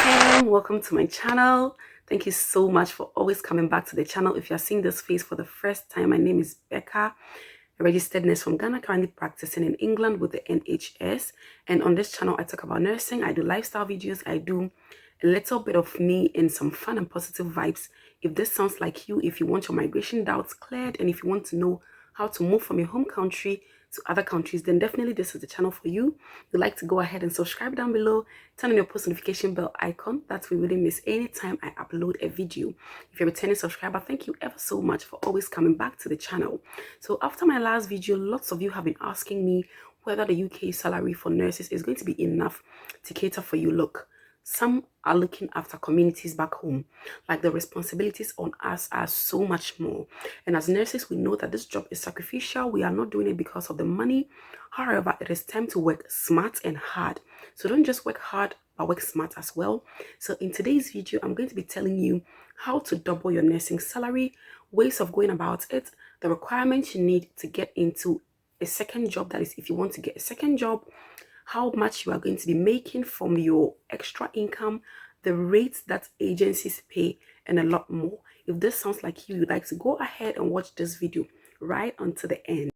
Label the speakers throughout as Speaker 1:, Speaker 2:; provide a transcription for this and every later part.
Speaker 1: Welcome to my channel. Thank you so much for always coming back to the channel. If you're seeing this face for the first time, my name is Becca, a registered nurse from Ghana, currently practicing in England with the NHS. And on this channel, I talk about nursing. I do lifestyle videos. I do a little bit of me and some fun and positive vibes. If this sounds like you, if you want your migration doubts cleared, and if you want to know how to move from your home country to other countries, then definitely this is the channel for you. If you'd like to go ahead and subscribe down below, turn on your post notification bell icon. That way you wouldn't miss any time I upload a video. If you're a returning subscriber, thank you ever so much for always coming back to the channel. So after my last video, lots of you have been asking me whether the UK salary for nurses is going to be enough to cater for you. Look, some are looking after communities back home. Like, the responsibilities on us are so much more. And as nurses, we know that this job is sacrificial. We are not doing it because of the money. However, it is time to work smart and hard. So don't just work hard, but work smart as well. So in today's video, I'm going to be telling you how to double your nursing salary, ways of going about it, the requirements you need to get into a second job. That is, if you want to get a second job, how much you are going to be making from your extra income, the rates that agencies pay, and a lot more. If this sounds like you'd like to go ahead and watch this video right until the end.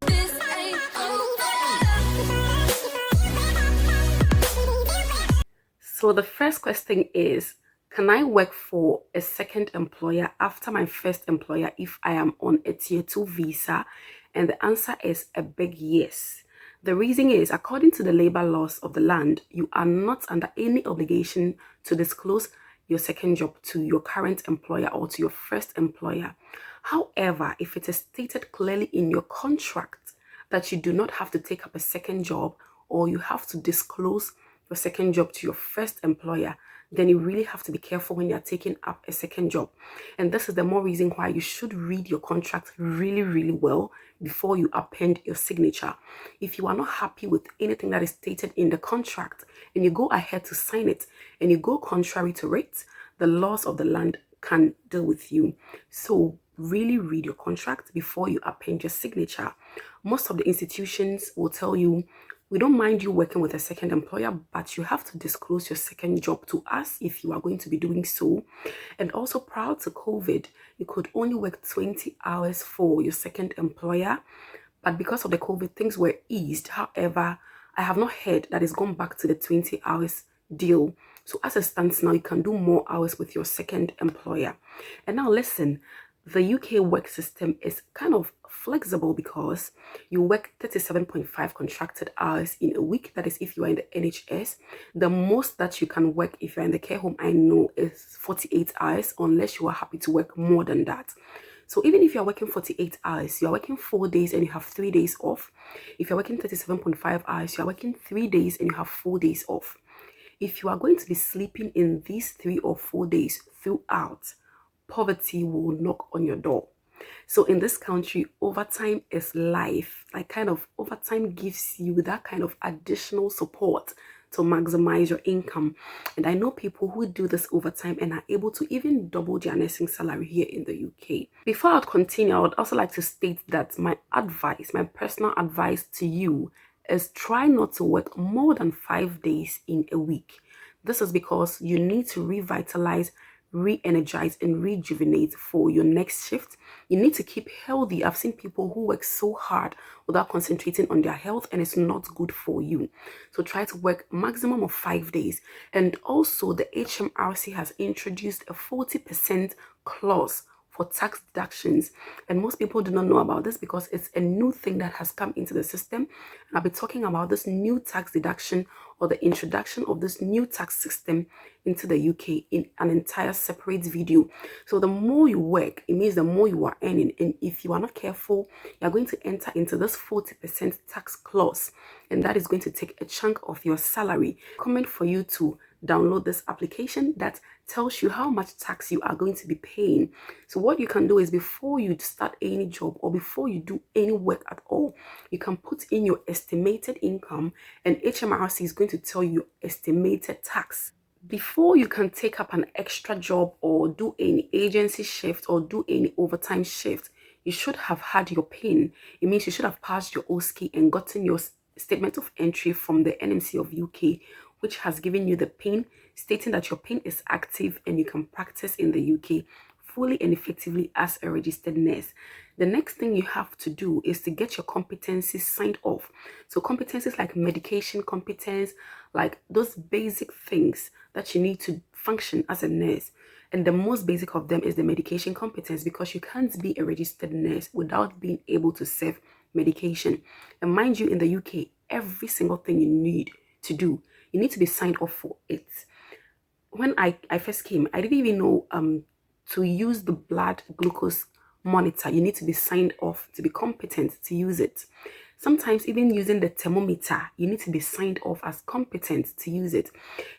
Speaker 1: So the first question is, can I work for a second employer after my first employer if I am on a tier 2 visa? And the answer is a big yes. The reason is, according to the labor laws of the land, you are not under any obligation to disclose your second job to your current employer or to your first employer. However, if it is stated clearly in your contract that you do not have to take up a second job, or you have to disclose your second job to your first employer, then you really have to be careful when you're taking up a second job. And this is the more reason why you should read your contract really well before you append your signature. If you are not happy with anything that is stated in the contract and you go ahead to sign it and you go contrary to it, the laws of the land can deal with you. So really read your contract before you append your signature. Most of the institutions will tell you, we don't mind you working with a second employer, but you have to disclose your second job to us if you are going to be doing so. And also, prior to COVID, you could only work 20 hours for your second employer. But because of the COVID, things were eased. However, I have not heard that it's gone back to the 20 hours deal. So as it stands now, you can do more hours with your second employer. And now listen, the UK work system is kind of flexible because you work 37.5 contracted hours in a week. That is if you are in the NHS. The most that you can work if you're in the care home, I know, is 48 hours, unless you are happy to work more than that. So even if you're working 48 hours, you're working 4 days and you have 3 days off. If you're working 37.5 hours, you're working 3 days and you have 4 days off. If you are going to be sleeping in these 3 or 4 days throughout, poverty will knock on your door. So in this country, overtime is life. Like, kind of overtime gives you that kind of additional support to maximize your income. And I know people who do this overtime and are able to even double their nursing salary here in the UK. Before I continue, I would also like to state that my advice, my personal advice to you, is try not to work more than 5 days in a week. This is because you need to revitalize, re-energize and rejuvenate for your next shift. You need to keep healthy. I've seen people who work so hard without concentrating on their health, and it's not good for you. So try to work maximum of 5 days. And also, the HMRC has introduced a 40% clause for tax deductions, and most people do not know about this because it's a new thing that has come into the system. And I'll be talking about this new tax deduction, or the introduction of this new tax system into the UK, in an entire separate video. So the more you work, it means the more you are earning, and if you are not careful, you're going to enter into this 40% tax clause, and that is going to take a chunk of your salary. Comment for you to download this application that tells you how much tax you are going to be paying. So what you can do is, before you start any job or before you do any work at all, you can put in your estimated income, and HMRC is going to tell you estimated tax. Before you can take up an extra job or do any agency shift or do any overtime shift, you should have had your PIN. It means you should have passed your OSCE and gotten your statement of entry from the NMC of UK, which has given you the PIN stating that your PIN is active and you can practice in the UK fully and effectively as a registered nurse. The next thing you have to do is to get your competencies signed off. So competencies like medication competence, like those basic things that you need to function as a nurse. And the most basic of them is the medication competence, because you can't be a registered nurse without being able to serve medication. And mind you, in the UK, every single thing you need to do, you need to be signed off for it. When I first came, I didn't even know to use the blood glucose monitor, you need to be signed off to be competent to use it. Sometimes even using the thermometer, you need to be signed off as competent to use it.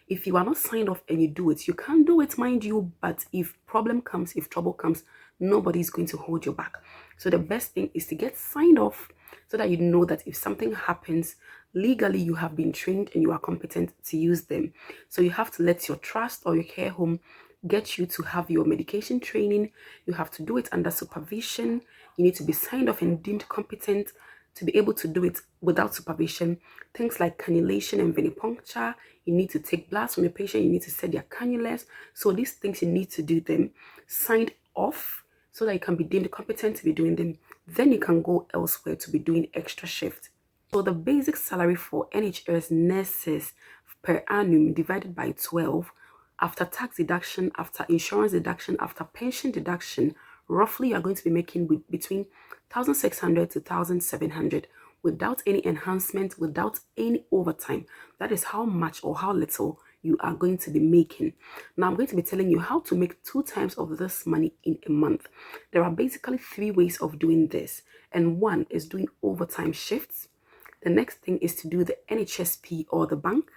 Speaker 1: If you are not signed off and you do it, you can't do it, mind you, but if problem comes, if trouble comes, nobody is going to hold you back. So the best thing is to get signed off so that you know that if something happens, legally you have been trained and you are competent to use them. So you have to let your trust or your care home get you to have your medication training. You have to do it under supervision. You need to be signed off and deemed competent to be able to do it without supervision. Things like cannulation and venipuncture, you need to take blood from your patient, you need to set their cannulas. So these things, you need to do them signed off so that you can be deemed competent to be doing them. Then you can go elsewhere to be doing extra shift. So the basic salary for NHS nurses per annum divided by 12, after tax deduction, after insurance deduction, after pension deduction, roughly you're going to be making between 1,600 to 1,700 without any enhancement, without any overtime. That is how much or how little you are going to be making. Now I'm going to be telling you how to make 2 times of this money in a month. There are basically 3 ways of doing this, and one is doing overtime shifts. The next thing is to do the NHSP or the bank.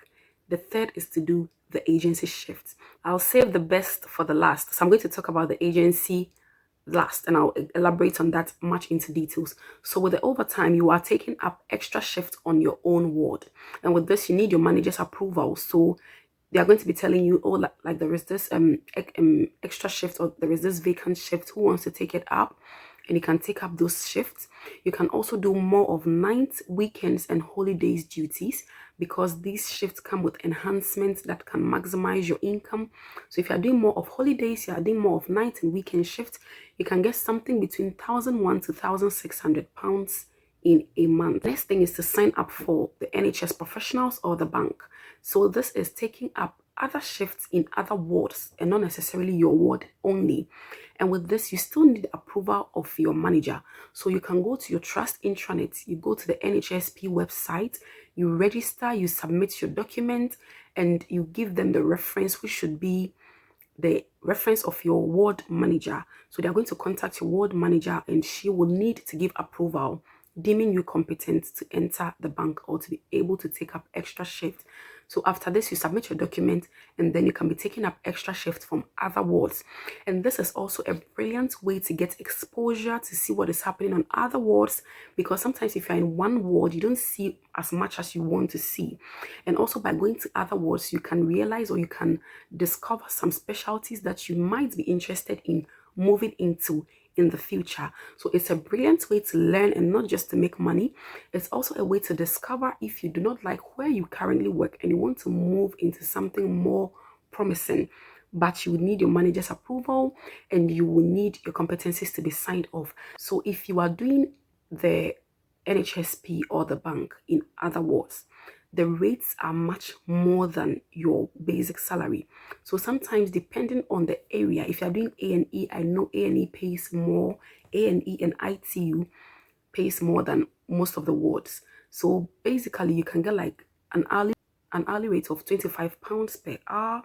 Speaker 1: The third is to do the agency shift. I'll save the best for the last. So I'm going to talk about the agency last, and I'll elaborate on that much into details. So with the overtime, you are taking up extra shift on your own ward. And with this, you need your manager's approval. So they are going to be telling you, oh, like there is this extra shift, or there is this vacant shift, who wants to take it up? And you can take up those shifts. You can also do more of nights, weekends, and holidays duties, because these shifts come with enhancements that can maximize your income. So if you are doing more of holidays, you are doing more of night and weekend shifts, you can get something between 1,001 to 1,600 pounds in a month. Next thing is to sign up for the NHS professionals or the bank. So this is taking up other shifts in other wards and not necessarily your ward only. And with this, you still need approval of your manager. So you can go to your trust intranet, you go to the NHSP website, you register, you submit your document, and you give them the reference, which should be the reference of your ward manager. So they are going to contact your ward manager, and she will need to give approval, deeming you competent to enter the bank or to be able to take up extra shift. So after this, you submit your document, and then you can be taking up extra shifts from other wards. And this is also a brilliant way to get exposure, to see what is happening on other wards, because sometimes if you're in one ward, you don't see as much as you want to see. And also by going to other wards, you can realize, or you can discover some specialties that you might be interested in moving into in the future. So it's a brilliant way to learn, and not just to make money. It's also a way to discover if you do not like where you currently work and you want to move into something more promising, but you will need your manager's approval and you will need your competencies to be signed off. So if you are doing the NHSP or the bank in other wards, the rates are much more than your basic salary. So sometimes, depending on the area, if you're doing A&E, I know A&E pays more. A&E and ITU pays more than most of the wards. So basically, you can get like an hourly rate of £25 per hour.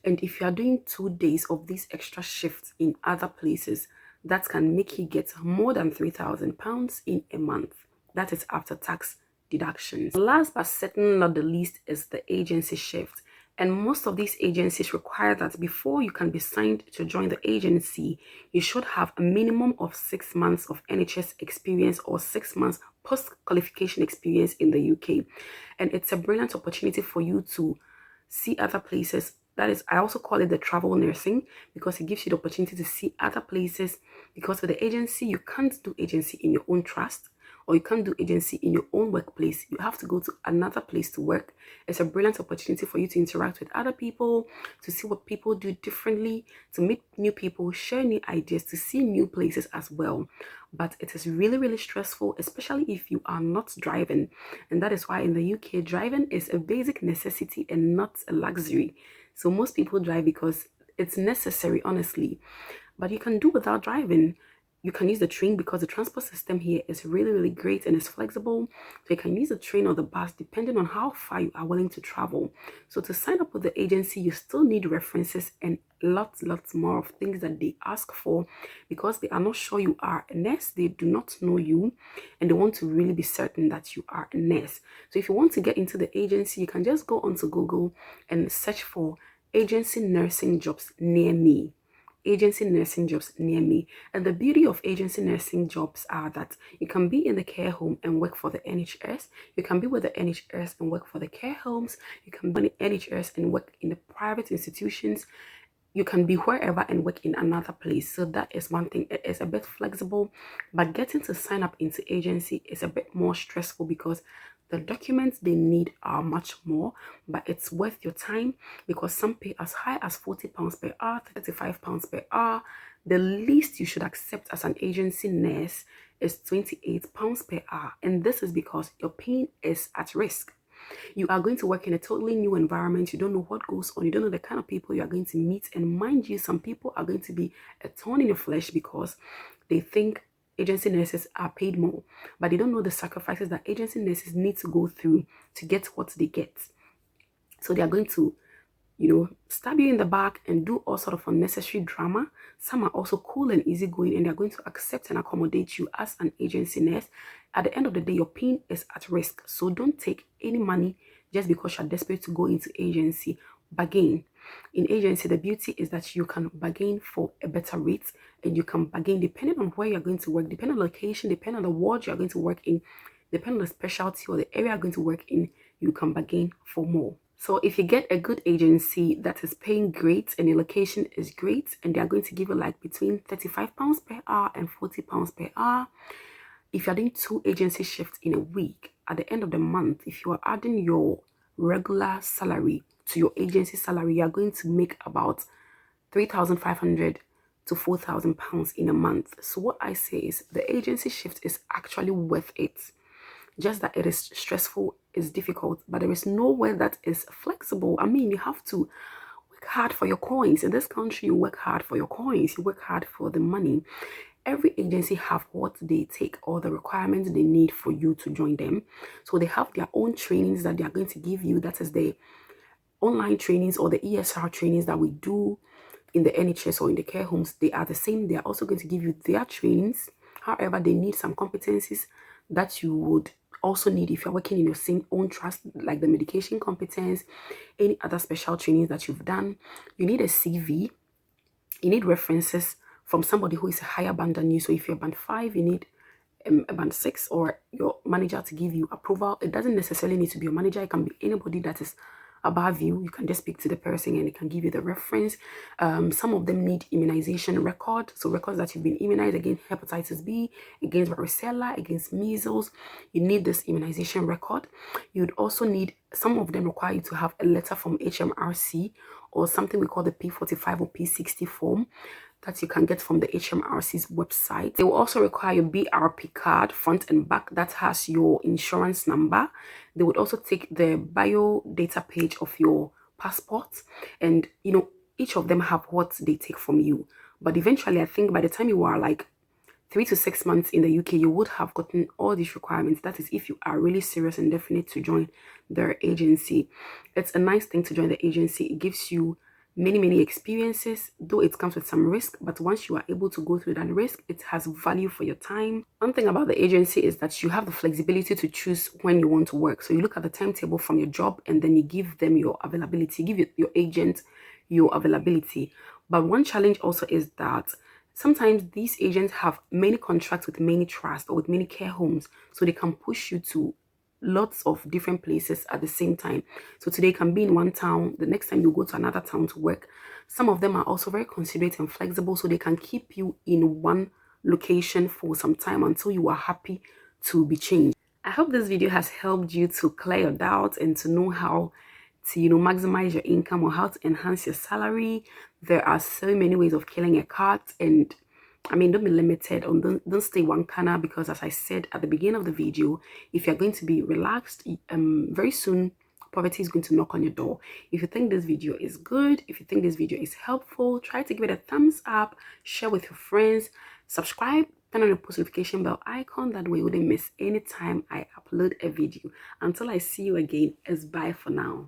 Speaker 1: And if you are doing 2 days of these extra shifts in other places, that can make you get more than £3,000 in a month. That is after tax deductions. Last but certainly not the least is the agency shift. And most of these agencies require that before you can be signed to join the agency, you should have a minimum of 6 months of NHS experience or 6 months post-qualification experience in the UK. And it's a brilliant opportunity for you to see other places. That is, I also call it the travel nursing, because it gives you the opportunity to see other places. Because with the agency, you can't do agency in your own trust, or you can't do agency in your own workplace, you have to go to another place to work. It's a brilliant opportunity for you to interact with other people, to see what people do differently, to meet new people, share new ideas, to see new places as well. But it is really, really stressful, especially if you are not driving. And that is why in the UK, driving is a basic necessity and not a luxury. So most people drive because it's necessary, honestly. But you can do without driving. You can use the train because the transport system here is really, really great and it's flexible. So you can use the train or the bus depending on how far you are willing to travel. So to sign up with the agency, you still need references and lots more of things that they ask for, because they are not sure you are a nurse. They do not know you and they want to really be certain that you are a nurse. So if you want to get into the agency, you can just go onto Google and search for agency nursing jobs near me. Agency nursing jobs near me. And the beauty of agency nursing jobs are that you can be in the care home and work for the NHS. You can be with the NHS and work for the care homes. You can be in the NHS and work in the private institutions. You can be wherever and work in another place. So that is one thing. It is a bit flexible, but getting to sign up into agency is a bit more stressful because the documents they need are much more, but it's worth your time because some pay as high as £40 per hour, £35 per hour. The least you should accept as an agency nurse is £28 per hour. And this is because your pain is at risk. You are going to work in a totally new environment. You don't know what goes on. You don't know the kind of people you are going to meet. And mind you, some people are going to be a thorn in your flesh because they think agency nurses are paid more, but they don't know the sacrifices that agency nurses need to go through to get what they get. So they are going to stab you in the back and do all sort of unnecessary drama. Some are also cool and easygoing and they're going to accept and accommodate you as an agency nurse. At the end of the day, your pain is at risk. So don't take any money just because you're desperate to go into agency. Bargain. In agency, the beauty is that you can bargain for a better rate and you can bargain depending on where you're going to work, depending on location, depending on the ward you're going to work in, depending on the specialty or the area you're going to work in, you can bargain for more. So if you get a good agency that is paying great and the location is great and they are going to give you like between £35 per hour and £40 per hour, if you're doing 2 agency shifts in a week, at the end of the month, if you are adding your regular salary to your agency salary, you are going to make about 3,500 to £4,000 in a month. So what I say is the agency shift is actually worth it. Just that it is stressful, it's difficult, but there is nowhere that is flexible. I mean, you have to work hard for your coins. In this country, you work hard for your coins, you work hard for the money. Every agency have what they take or the requirements they need for you to join them. So they have their own trainings that they are going to give you. That is the online trainings or the ESR trainings that we do in the NHS or in the care homes. They are the same. They are also going to give you their trainings. However, they need some competencies that you would also need if you're working in your same own trust, like the medication competence, any other special trainings that you've done. You need a CV. You need references from somebody who is a higher band than you. So if you're band 5, you need a band 6 or your manager to give you approval. It doesn't necessarily need to be your manager. It can be anybody that is above you. You can just speak to the person and it can give you the reference. Some of them need immunization record, so records that you've been immunized against hepatitis B, against varicella, against measles. You need this immunization record. You'd also need, some of them require you to have a letter from HMRC or something we call the P45 or P60 form that you can get from the HMRC's website. They will also require your BRP card, front and back, that has your insurance number. They would also take the bio data page of your passport, and each of them have what they take from you. But eventually, I think by the time you are like 3 to 6 months in the UK, you would have gotten all these requirements. That is if you are really serious and definite to join their agency. It's a nice thing to join the agency. It gives you many experiences, though it comes with some risk, but once you are able to go through that risk, it has value for your time. One thing about the agency is that you have the flexibility to choose when you want to work. So you look at the timetable from your job and then you give them your availability, your agent your availability. But one challenge also is that sometimes these agents have many contracts with many trusts or with many care homes, so they can push you to lots of different places at the same time. So today can be in one town, the next time you go to another town to work. Some of them are also very considerate and flexible, so they can keep you in one location for some time until you are happy to be changed. I hope this video has helped you to clear your doubts and to know how to, maximize your income or how to enhance your salary. There are so many ways of killing a cat, and I mean, don't be limited on, don't stay one corner, because as I said at the beginning of the video, if you're going to be relaxed, very soon poverty is going to knock on your door. If you think this video is good, if you think this video is helpful, try to give it a thumbs up, share with your friends, subscribe, turn on the post notification bell icon. That way you wouldn't miss any time I upload a video. Until I see you again, it's bye for now.